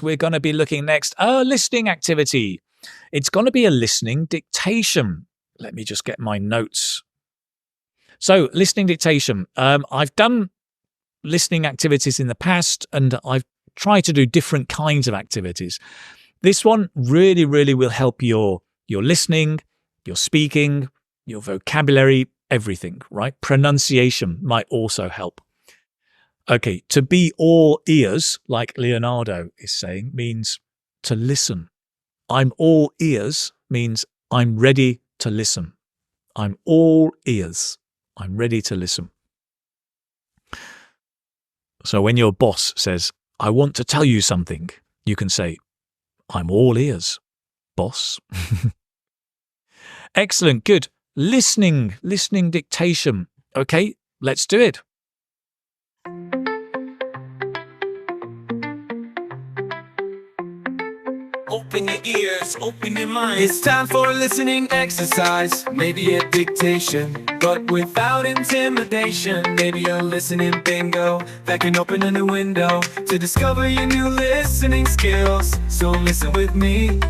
because we're going to be looking next a listening activity. It's going to be a listening dictation. Let me just get my notes. So, listening dictation. I've done listening activities in the past, and I've tried to do different kinds of activities. This one really, really will help your listening, your speaking, your vocabulary, everything, right? Pronunciation might also help. Okay, to be all ears, like Leonardo is saying, means to listen. I'm all ears means I'm ready to listen. I'm all ears. I'm ready to listen. So when your boss says, I want to tell you something, you can say, I'm all ears, boss. Excellent, good. Listening dictation. Okay, let's do it. Open your ears, open your mind. It's time for a listening exercise. Maybe a dictation, but without intimidation. Maybe a listening bingo that can open a new window to discover your new listening skills. So listen with me.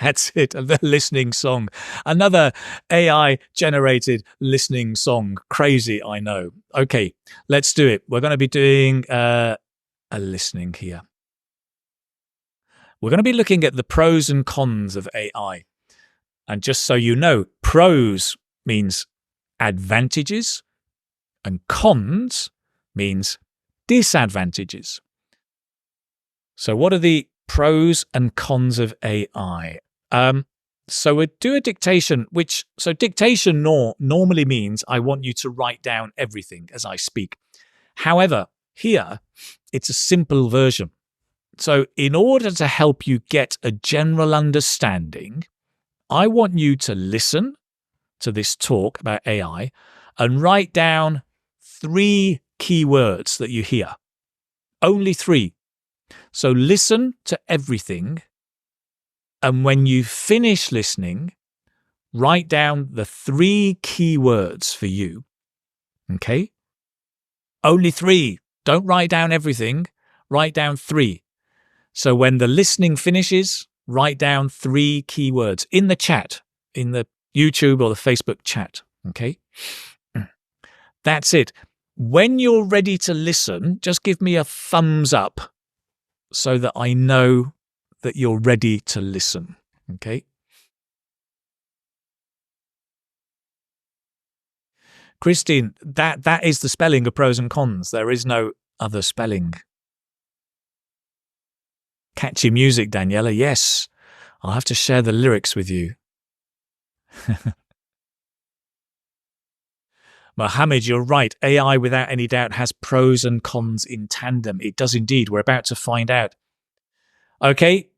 That's it, the listening song. Another AI-generated listening song. Crazy, I know. Okay, let's do it. We're going to be doing a listening here. We're going to be looking at the pros and cons of AI. And just so you know, pros means advantages and cons means disadvantages. So what are the pros and cons of AI? So we do a dictation, dictation normally means I want you to write down everything as I speak. However, here it's a simple version. So in order to help you get a general understanding, I want you to listen to this talk about AI and write down 3 keywords that you hear. Only 3. So listen to everything, and when you finish listening, write down the 3 keywords for you. Okay? Only 3. Don't write down everything. Write down 3. So when the listening finishes, write down 3 keywords in the chat, in the YouTube or the Facebook chat. Okay? That's it. When you're ready to listen, just give me a thumbs up so that I know that you're ready to listen. Okay? Christine, that is the spelling of pros and cons. There is no other spelling. Catchy music, Daniela. Yes, I'll have to share the lyrics with you. Mohammed, you're right. AI, without any doubt, has pros and cons in tandem. It does indeed. We're about to find out. Okay.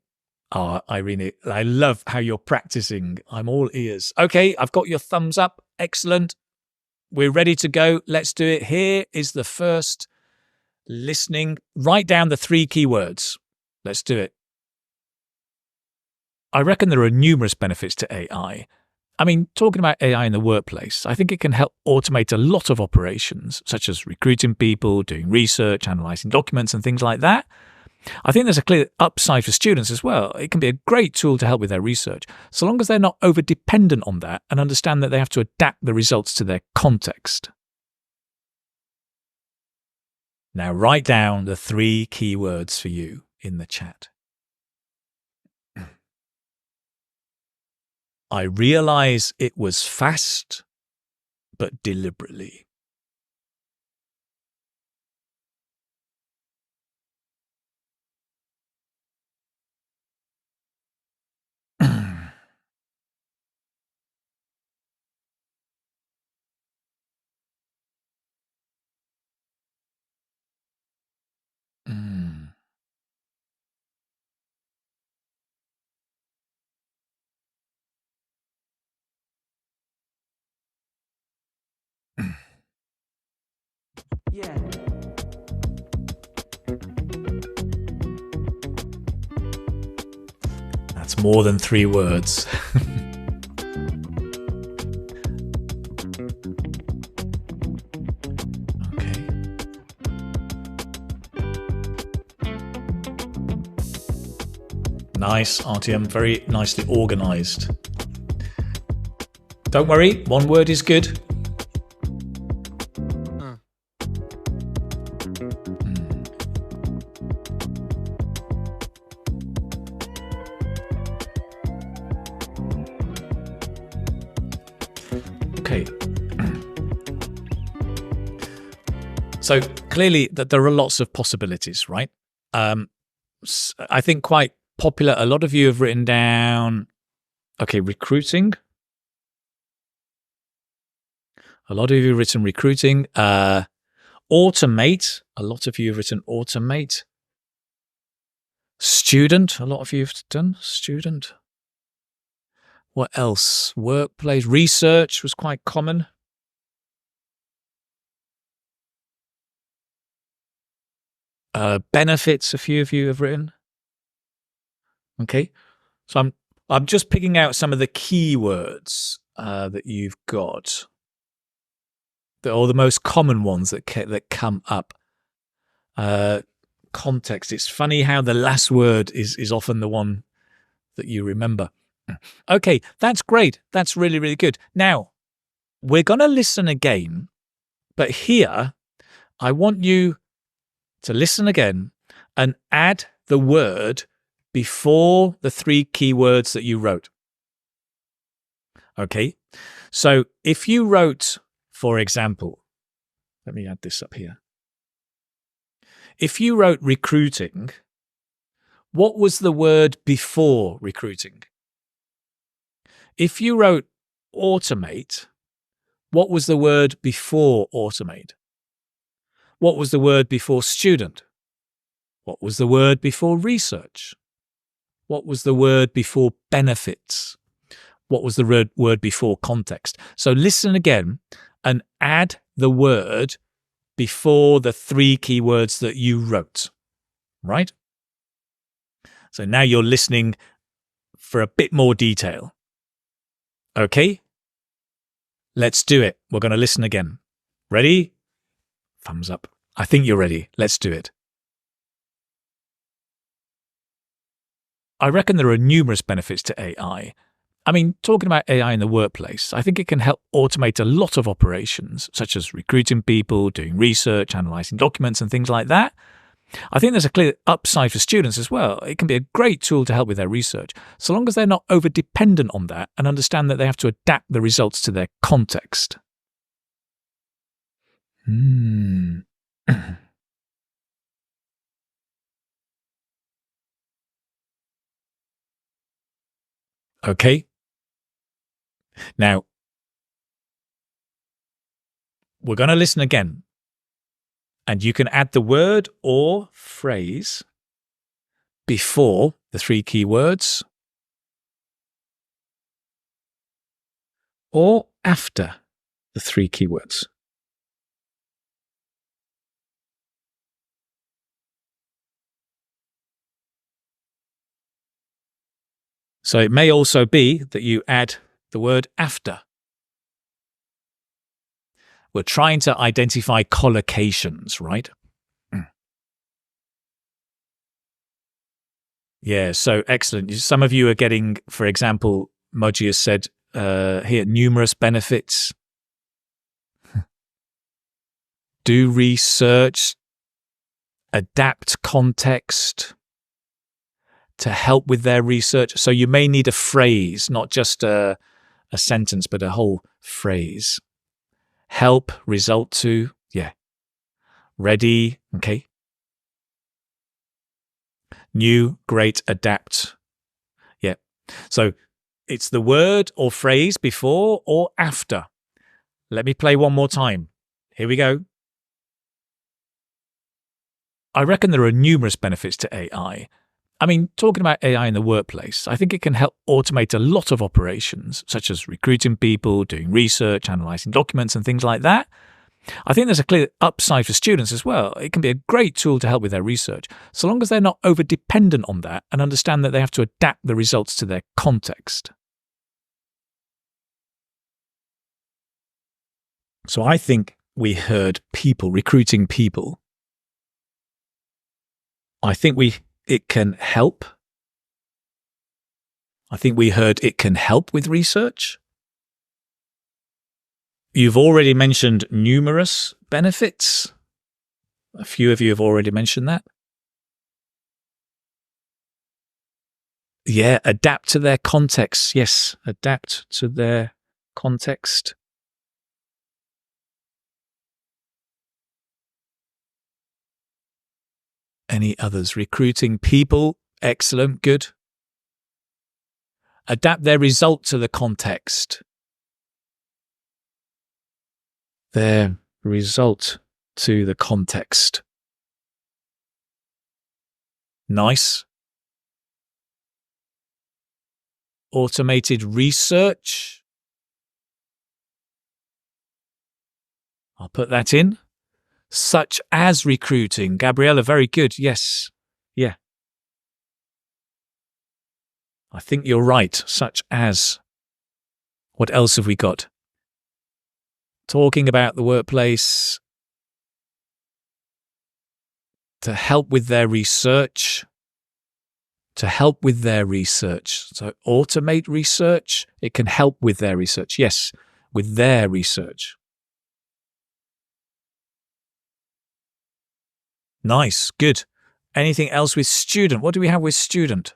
Oh, Irene, I love how you're practicing. I'm all ears. Okay, I've got your thumbs up. Excellent. We're ready to go. Let's do it. Here is the first listening. Write down the 3 keywords. Let's do it. I reckon there are numerous benefits to AI. I mean, talking about AI in the workplace, I think it can help automate a lot of operations, such as recruiting people, doing research, analysing documents and things like that. I think there's a clear upside for students as well. It can be a great tool to help with their research, so long as they're not over-dependent on that and understand that they have to adapt the results to their context. Now write down the 3 keywords for you in the chat. I realize it was fast, but deliberately. Yeah. That's more than 3 words. Okay. Nice, RTM, very nicely organized. Don't worry, one word is good. Okay. So clearly that there are lots of possibilities, right? I think quite popular. A lot of you have written down, okay, recruiting. A lot of you have written recruiting. Automate. A lot of you have written automate. Student. A lot of you have done student. What else? Workplace. Research was quite common. Benefits, a few of you have written. Okay. So I'm just picking out some of the keywords that you've got. Or the most common ones that come up. Context. It's funny how the last word is often the one that you remember. Okay, that's great. That's really, really good. Now, we're going to listen again, but here I want you to listen again and add the word before the 3 keywords that you wrote. Okay, so if you wrote, for example, let me add this up here. If you wrote recruiting, what was the word before recruiting? If you wrote automate, what was the word before automate? What was the word before student? What was the word before research? What was the word before benefits? What was the word before context? So listen again and add the word before the 3 keywords that you wrote, right? So now you're listening for a bit more detail. Okay? Let's do it. We're going to listen again. Ready? Thumbs up. I think you're ready. Let's do it. I reckon there are numerous benefits to AI. I mean, talking about AI in the workplace, I think it can help automate a lot of operations, such as recruiting people, doing research, analysing documents and things like that. I think there's a clear upside for students as well. It can be a great tool to help with their research, so long as they're not over-dependent on that and understand that they have to adapt the results to their context. Okay. Now, we're going to listen again. And you can add the word or phrase before the 3 keywords or after the 3 keywords. So it may also be that you add the word after. We're trying to identify collocations, right? Yeah, so excellent. Some of you are getting, for example, Moji has said here, numerous benefits. Do research, adapt context to help with their research. So you may need a phrase, not just a sentence, but a whole phrase. Help, result to, yeah. Ready, okay. New, great, adapt. Yeah. So it's the word or phrase before or after. Let me play one more time. Here we go. I reckon there are numerous benefits to AI. I mean, talking about AI in the workplace, I think it can help automate a lot of operations, such as recruiting people, doing research, analysing documents and things like that. I think there's a clear upside for students as well. It can be a great tool to help with their research, so long as they're not over-dependent on that and understand that they have to adapt the results to their context. So I think we heard people, recruiting people. I think it can help I think we heard it can help with research. You've already mentioned numerous benefits. A few of you have already mentioned that. Yeah, adapt to their context. Yes, adapt to their context. Any others? Recruiting people. Excellent. Good. Adapt their result to the context. Their result to the context. Nice. Automated research. I'll put that in. Such as recruiting. Gabriella, very good. Yes. Yeah. I think you're right. Such as. What else have we got? Talking about the workplace. To help with their research. To help with their research. So automate research. It can help with their research. Yes, with their research. Nice, good. Anything else with student? What do we have with student?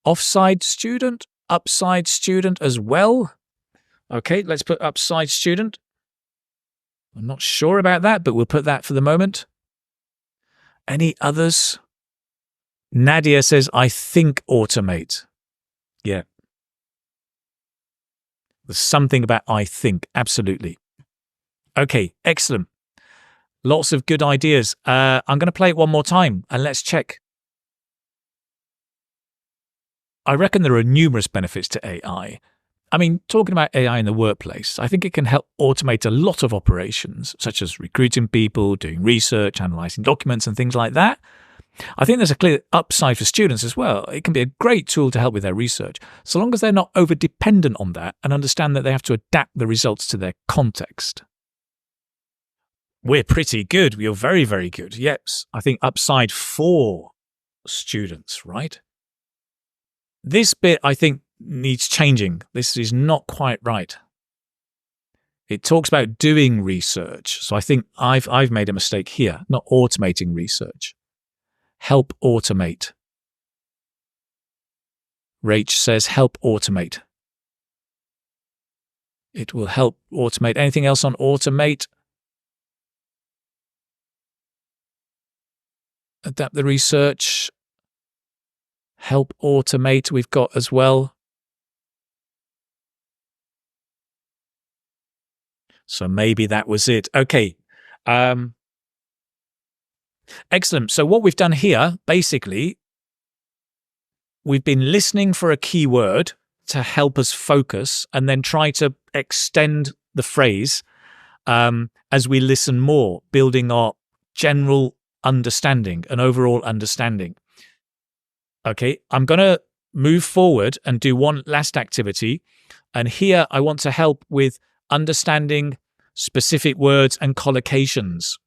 Offside student? Upside student as well? Okay, let's put upside student. I'm not sure about that, but we'll put that for the moment. Any others? Nadia says, I think automate. Yeah. There's something about I think. Absolutely. Okay, excellent. Lots of good ideas. I'm going to play it one more time and let's check. I reckon there are numerous benefits to AI. I mean, talking about AI in the workplace, I think it can help automate a lot of operations, such as recruiting people, doing research, analysing documents and things like that. I think there's a clear upside for students as well. It can be a great tool to help with their research, so long as they're not over-dependent on that and understand that they have to adapt the results to their context. We're pretty good. We're very, very good. Yes, I think upside for students, right? This bit, I think, needs changing. This is not quite right. It talks about doing research. So I think I've made a mistake here, not automating research. Help automate. Rach says help automate. It will help automate. Anything else on automate? Adapt the research. Help automate we've got as well. So maybe that was it. Okay. Excellent. So what we've done here, basically, we've been listening for a keyword to help us focus and then try to extend the phrase as we listen more, building our general understanding and overall understanding. Okay, I'm going to move forward and do one last activity. And here I want to help with understanding specific words and collocations.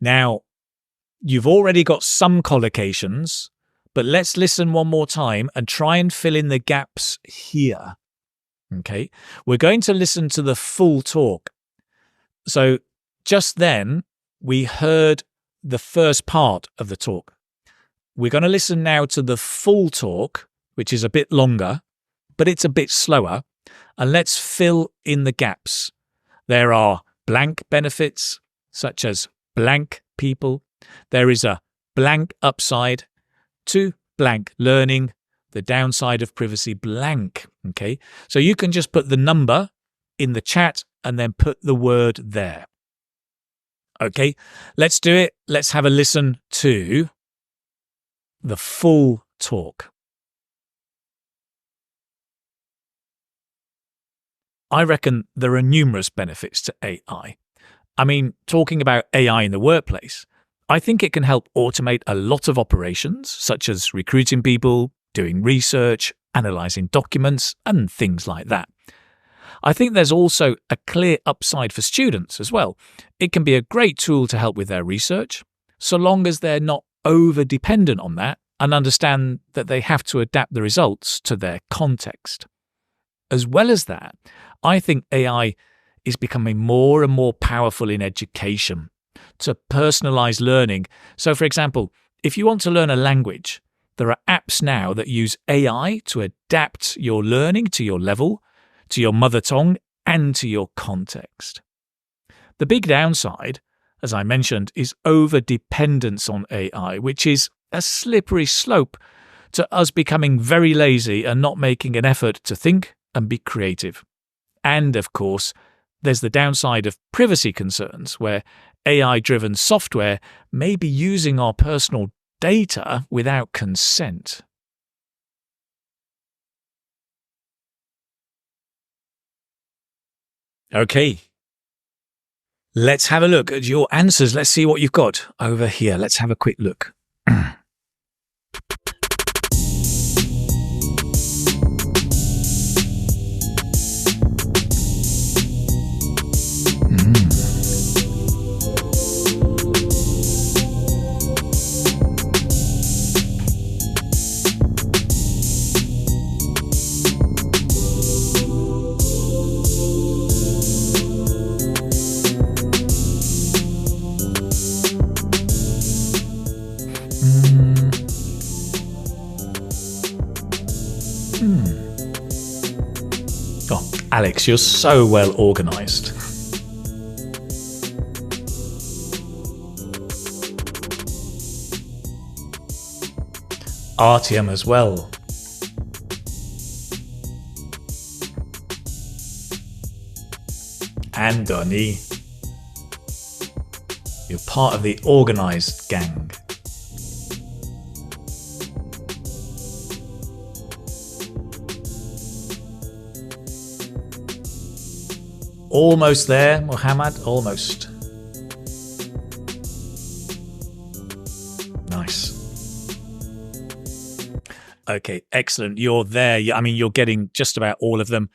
Now, you've already got some collocations, but let's listen one more time and try and fill in the gaps here. Okay, we're going to listen to the full talk. So just then, we heard the first part of the talk. We're going to listen now to the full talk, which is a bit longer, but it's a bit slower. And let's fill in the gaps. There are blank benefits, such as blank people. There is a blank upside to blank learning, the downside of privacy blank. Okay, so you can just put the number in the chat and then put the word there. Okay, let's do it. Let's have a listen to the full talk. I reckon there are numerous benefits to AI. I mean, talking about AI in the workplace, I think it can help automate a lot of operations, such as recruiting people, doing research, analysing documents, and things like that. I think there's also a clear upside for students as well. It can be a great tool to help with their research, so long as they're not over-dependent on that and understand that they have to adapt the results to their context. As well as that, I think AI is becoming more and more powerful in education to personalize learning. So, for example, if you want to learn a language, there are apps now that use AI to adapt your learning to your level, to your mother tongue, and to your context. The big downside, as I mentioned, is over-dependence on AI, which is a slippery slope to us becoming very lazy and not making an effort to think and be creative. And, of course, there's the downside of privacy concerns, where AI-driven software may be using our personal data without consent. Okay. Let's have a look at your answers. Let's see what you've got over here. Let's have a quick look. Oh, Alex, you're so well organized. Artyom as well. And Donnie. You're part of the organized gang. Almost there, Muhammad, almost. Nice. Okay, excellent. You're there. I mean, you're getting just about all of them.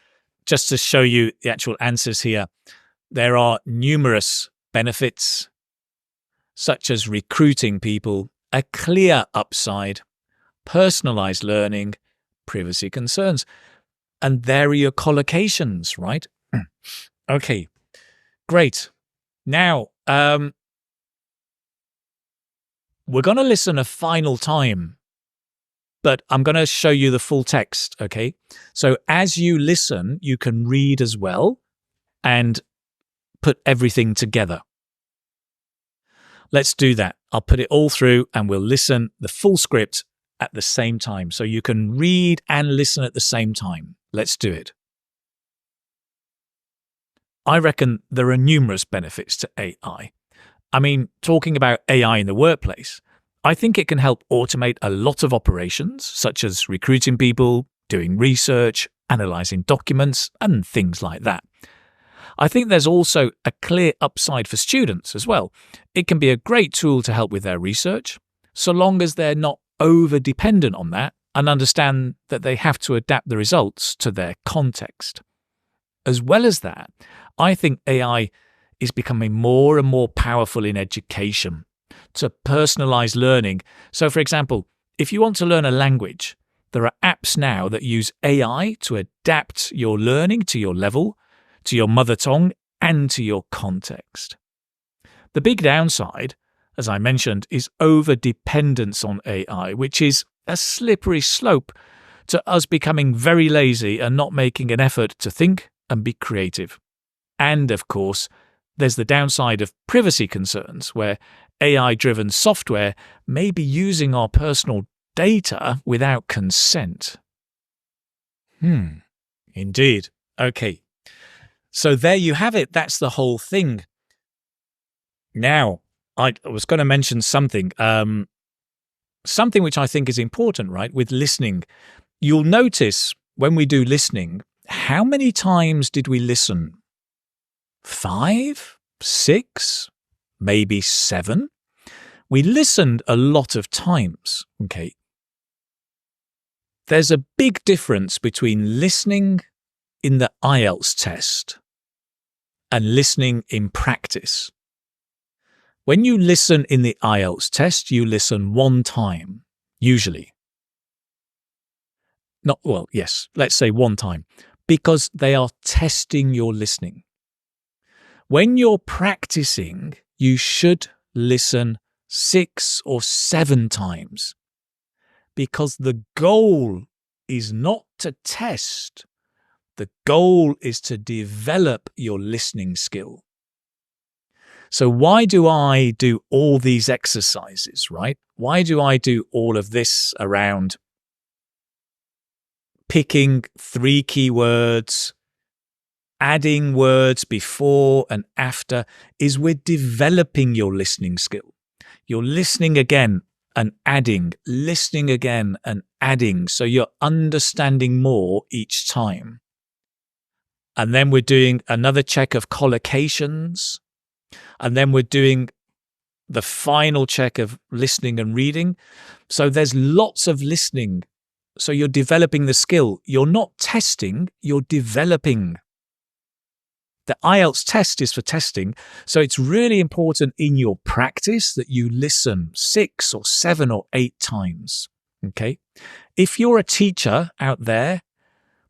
Just to show you the actual answers here, there are numerous benefits, such as recruiting people, a clear upside, personalized learning, privacy concerns, and there are your collocations, right? Okay, great. Now, we're going to listen a final time, but I'm going to show you the full text, okay? So as you listen, you can read as well and put everything together. Let's do that. I'll put it all through and we'll listen the full script at the same time. So you can read and listen at the same time. Let's do it. I reckon there are numerous benefits to AI. I mean, talking about AI in the workplace, I think it can help automate a lot of operations, such as recruiting people, doing research, analysing documents, and things like that. I think there's also a clear upside for students as well. It can be a great tool to help with their research, so long as they're not over-dependent on that and understand that they have to adapt the results to their context. As well as that, I think AI is becoming more and more powerful in education to personalize learning. So, for example, if you want to learn a language, there are apps now that use AI to adapt your learning to your level, to your mother tongue, and to your context. The big downside, as I mentioned, is over-dependence on AI, which is a slippery slope to us becoming very lazy and not making an effort to think and be creative. And, of course, there's the downside of privacy concerns, where AI-driven software may be using our personal data without consent. Indeed. Okay. So there you have it. That's the whole thing. Now, I was going to mention something, something which I think is important, right, with listening. You'll notice when we do listening, how many times did we listen? 5, 6, maybe 7. We listened a lot of times, okay? There's a big difference between listening in the IELTS test and listening in practice. When you listen in the IELTS test, you listen one time. usually. Not, well, yes, let's say one time, because they are testing your listening. When you're practicing, you should listen 6 or 7 times, because the goal is not to test. The goal is to develop your listening skill. So why do I do all these exercises, right? Why do I do all of this around picking 3 keywords, adding words before and after? Is we're developing your listening skill. You're listening again and adding, listening again and adding. So you're understanding more each time. And then we're doing another check of collocations. And then we're doing the final check of listening and reading. So there's lots of listening. So you're developing the skill. You're not testing, you're developing. The IELTS test is for testing. So it's really important in your practice that you listen 6 or 7 or 8 times. Okay? If you're a teacher out there,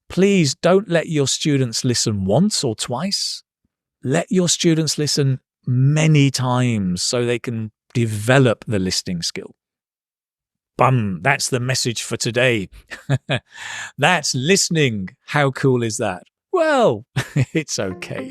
please don't let your students listen once or twice. Let your students listen many times so they can develop the listening skill. Bum, that's the message for today. That's listening. How cool is that? Well, it's okay.